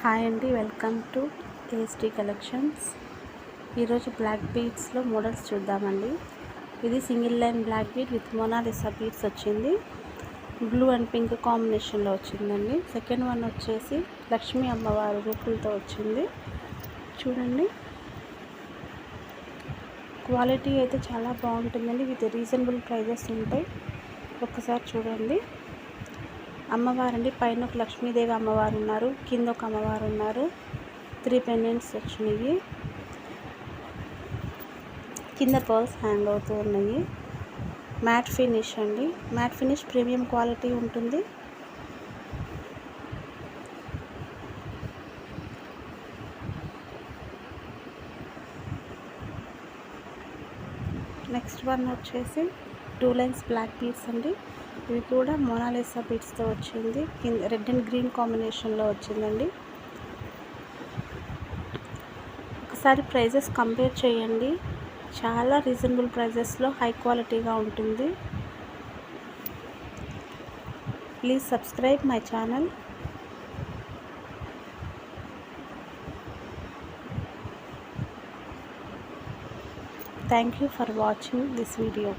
Hi అండి, welcome to Tasty Collections. ఈరోజు black బీడ్స్లో మోడల్స్ చూద్దామండి. ఇది single line black bead with Mona Lisa beads వచ్చింది. బ్లూ అండ్ పింక్ కాంబినేషన్లో వచ్చిందండి. సెకండ్ వన్ వచ్చేసి లక్ష్మీ అమ్మవారు రూపులతో వచ్చింది. చూడండి, క్వాలిటీ అయితే చాలా బాగుంటుందండి. విత్ రీజనబుల్ ప్రైజెస్ ఉంటాయి. ఒక్కసారి చూడండి. అమ్మవారండి, పైన ఒక లక్ష్మీదేవి అమ్మవారు ఉన్నారు, కింద ఒక అమ్మవారు ఉన్నారు. 3 పెండెంట్స్ వచ్చినాయి. కింద పర్ల్స్ హ్యాంగ్ అవుతూ ఉన్నాయి. మ్యాట్ ఫినిష్ అండి. మ్యాట్ ఫినిష్ ప్రీమియం క్వాలిటీ ఉంటుంది. నెక్స్ట్ వన్ వచ్చేసి 2 లైన్స్ బ్లాక్ బీడ్స్ అండి. ఇవి కూడా మోనాలిసా బీడ్స్తో వచ్చింది. కింద రెడ్ అండ్ గ్రీన్ కాంబినేషన్లో వచ్చిందండి. ఒకసారి ప్రైజెస్ కంపేర్ చేయండి. చాలా రీజనబుల్ ప్రైజెస్లో హై క్వాలిటీగా ఉంటుంది. Please subscribe my channel. Thank you for watching this video.